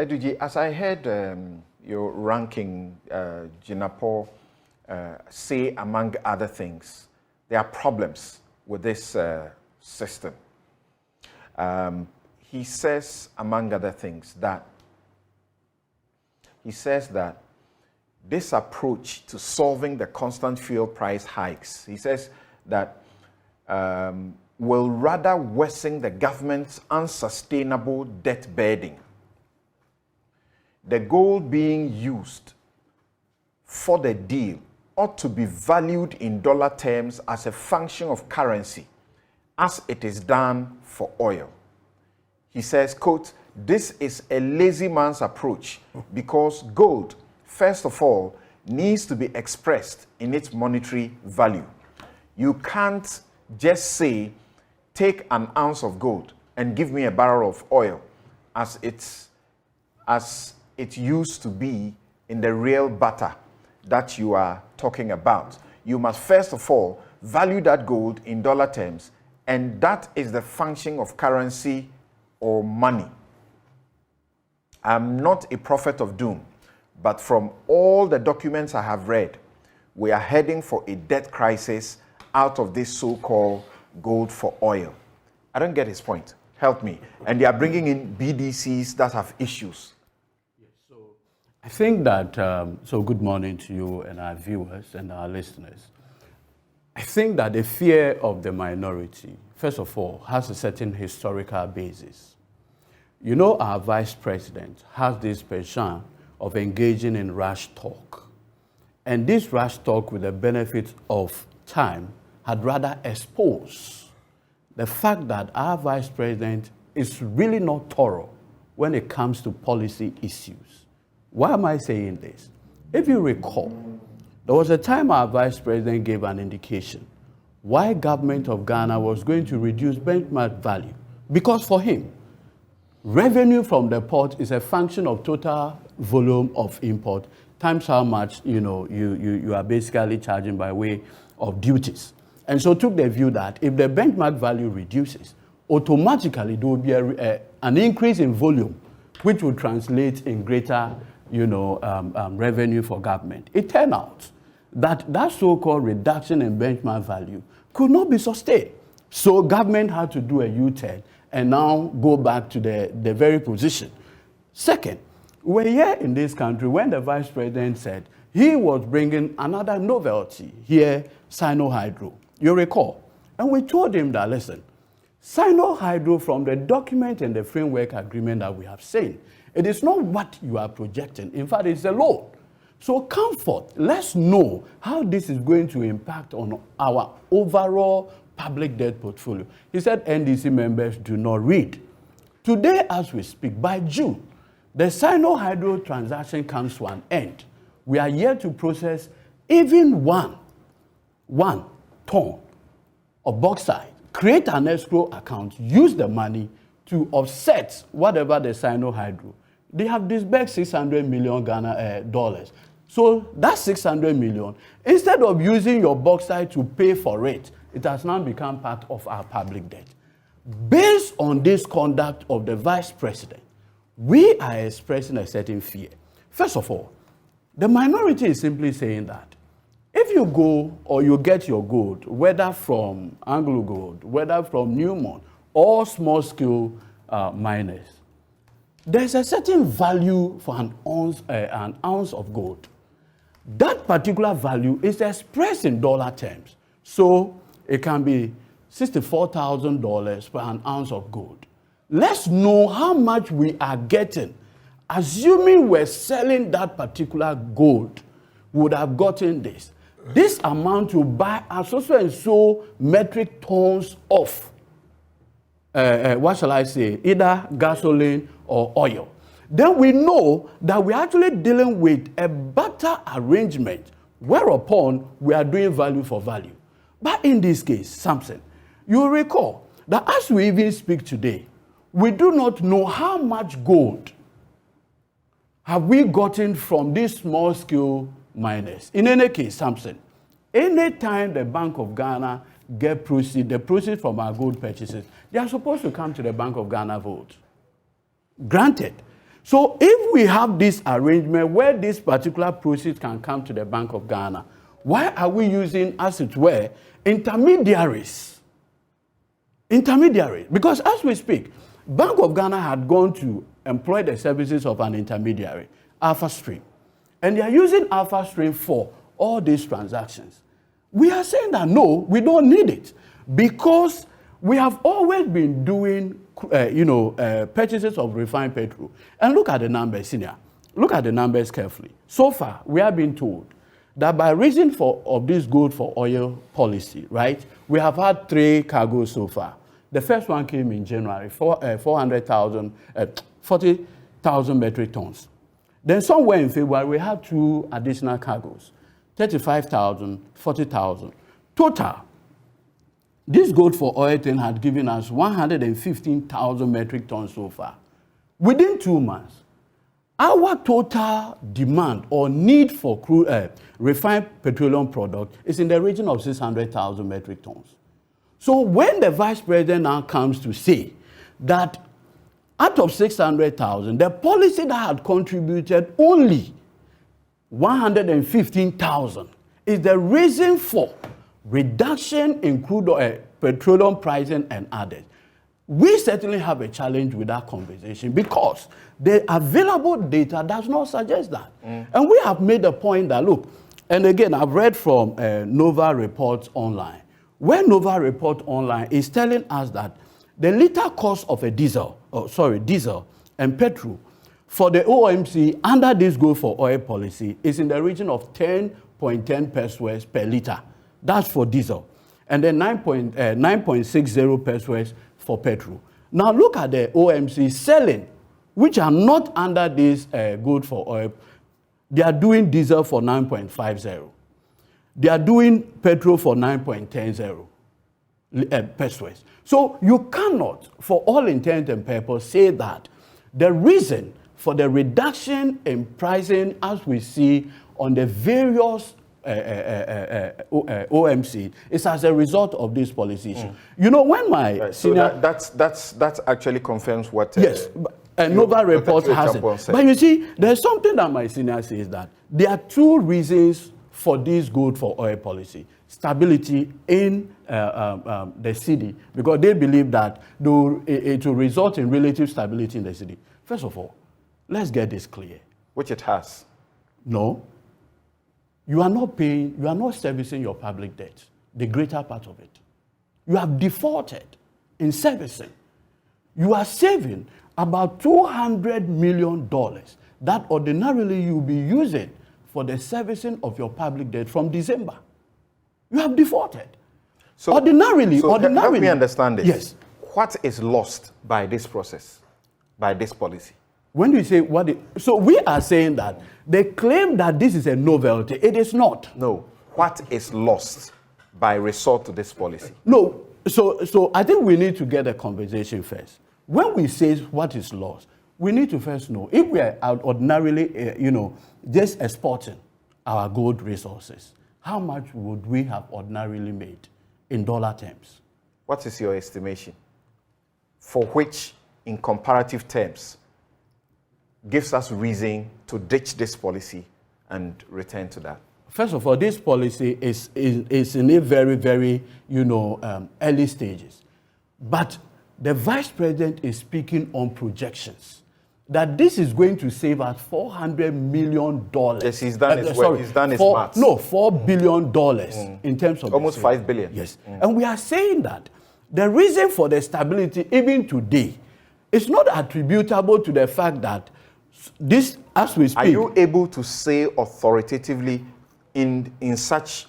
Edudzi, as I heard your ranking, Jinapo, say, among other things, there are problems with this system. He says, among other things, that this approach to solving the constant fuel price hikes, he says that will rather worsen the government's unsustainable debt burden. The gold being used for the deal ought to be valued in dollar terms as a function of currency, as it is done for oil. He says, quote, "This is a lazy man's approach because gold, first of all, needs to be expressed in its monetary value. You can't just say, take an ounce of gold and give me a barrel of oil as it used to be in the real butter that you are talking about. You must first of all value that gold in dollar terms, and that is the function of currency or money. I'm not a prophet of doom, but from all the documents I have read, we are heading for a debt crisis out of this so-called gold for oil." I don't get his point. Help me. And they are bringing in BDCs that have issues. So I think that, so good morning to you and our viewers and our listeners. I think that the fear of the minority, first of all, has a certain historical basis. You know, our vice president has this penchant of engaging in rash talk. And this rash talk, with the benefit of time, had rather exposed the fact that our vice president is really not thorough when it comes to policy issues. Why am I saying this? If you recall, there was a time our vice president gave an indication why government of Ghana was going to reduce benchmark value. Because for him, revenue from the port is a function of total volume of import times how much you are basically charging by way of duties. And so took the view that if the benchmark value reduces, automatically there will be an increase in volume, which will translate in greater revenue for government. It turned out that that so-called reduction in benchmark value could not be sustained. So government had to do a U-turn and now go back to the very position. Second, we're here in this country when the vice president said he was bringing another novelty here, Sino-Hydro. You recall? And we told him that, listen, Sino-Hydro, from the document and the framework agreement that we have seen, it is not what you are projecting. In fact, it's a loan. So come forth. Let's know how this is going to impact on our overall public debt portfolio. He said NDC members do not read. Today, as we speak, by June, the Sino-Hydro transaction comes to an end. We are yet to process even one ton of bauxite, create an escrow account, use the money to offset whatever the Sino-Hydro. They have disbursed $600 million dollars. So that 600 million, instead of using your bauxite to pay for it, it has now become part of our public debt. Based on this conduct of the vice president, we are expressing a certain fear. First of all, the minority is simply saying that if you go or you get your gold, whether from Anglo Gold, whether from Newmont, or small-scale miners, there's a certain value for an ounce of gold. That particular value is expressed in dollar terms. So it can be $64,000 per an ounce of gold. Let's know how much we are getting. Assuming we're selling that particular gold, we would have gotten this. This amount will buy us so and so metric tons of, what shall I say, either gasoline or oil. Then we know that we're actually dealing with a barter arrangement whereupon we are doing value for value. But in this case, Samson, you recall that as we even speak today, we do not know how much gold have we gotten from these small-scale miners. In any case, Samson, anytime the Bank of Ghana get the proceeds from our gold purchases, they are supposed to come to the Bank of Ghana vault. Granted. So if we have this arrangement where this particular proceeds can come to the Bank of Ghana, why are we using, as it were, intermediaries? Intermediaries. Because as we speak, Bank of Ghana had gone to employ the services of an intermediary, Alpha Stream. And they are using Alpha Stream for all these transactions. We are saying that no, we don't need it. Because we have always been doing purchases of refined petrol. And look at the numbers, senior. Look at the numbers carefully. So far, we have been told that by reason of this gold for oil policy, right, we have had 3 cargoes so far. The first one came in January, 40,000 metric tons. Then somewhere in February, we had 2 additional cargoes, 35,000, 40,000. Total, this gold for oil thing had given us 115,000 metric tons so far. Within 2 months, our total demand or need for refined petroleum product is in the region of 600,000 metric tons. So when the Vice President now comes to say that out of 600,000, the policy that had contributed only 115,000 is the reason for reduction in crude oil, petroleum pricing and others. We certainly have a challenge with that conversation because the available data does not suggest that. And we have made the point that, look, and again, I've read from Nova Reports Online, where Nova Report Online is telling us that the liter cost of a diesel and petrol for the OMC under this gold for oil policy is in the region of 10.10 pesos per liter. That's for diesel. And then 9.60 pesos for petrol. Now look at the OMC selling, which are not under this gold for oil. They are doing diesel for 9.50. They are doing petrol for 9.10 pesos. So you cannot, for all intent and purpose, say that the reason for the reduction in pricing as we see on the various OMC is as a result of this policy issue. You know, when my senior... So that actually confirms what... yes, Nova Report has it. But you see, there's something that my senior says that there are 2 reasons for this gold for oil policy. Stability in the city, because they believe that it will result in relative stability in the city. First of all, let's get this clear. Which it has. No. You are not paying, you are not servicing your public debt, the greater part of it. You have defaulted in servicing. You are saving about $200 million that ordinarily you'll be using for the servicing of your public debt from December. You have defaulted. So ordinarily. Help me understand this. Yes. What is lost by this process, by this policy? When we say so we are saying that they claim that this is a novelty. It is not. No. What is lost by resort to this policy? No. So I think we need to get a conversation first. When we say what is lost, we need to first know if we are ordinarily, just exporting our gold resources, how much would we have ordinarily made in dollar terms? What is your estimation for which, in comparative terms, gives us reason to ditch this policy and return to that? First of all, this policy is in a very, very, early stages. But the Vice President is speaking on projections that this is going to save us $400 million. Yes, he's done his work. He's done his maths. No, $4 billion in terms of... Almost $5 billion. Yes. And we are saying that the reason for the stability, even today, is not attributable to the fact that this, as we speak... Are you able to say authoritatively in such,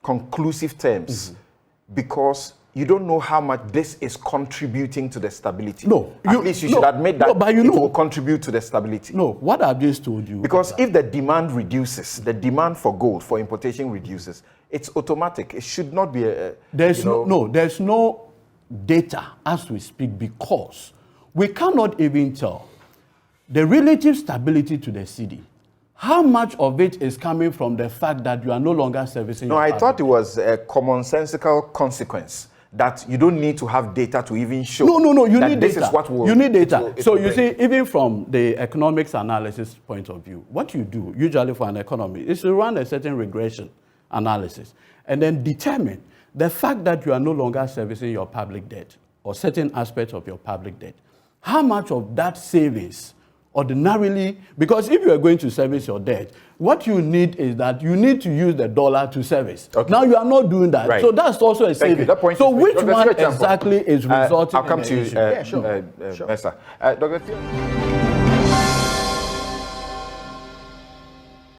conclusive terms, because you don't know how much this is contributing to the stability? No. At least you should admit that but it will contribute to the stability. No, what I've just told you... Because if the demand reduces, the demand for gold, for importation reduces, it's automatic. It should not be a... There's no data as we speak, because we cannot even tell the relative stability to the city. How much of it is coming from the fact that you are no longer servicing... No, I thought it was a commonsensical consequence that you don't need to have data to even show. No. You that need this data. Is what will, you need data. It So will you bring. see, even from the economics analysis point of view, what you do usually for an economy is to run a certain regression analysis and then determine the fact that you are no longer servicing your public debt or certain aspects of your public debt. How much of that savings ordinarily, because if you are going to service your debt, what you need is that you need to use the dollar to service. Okay. Now you are not doing that. Right. So that's also a saving. So which one exactly is resulting I'll come in to you, issue? Sure. Mercer. Dr. Theo.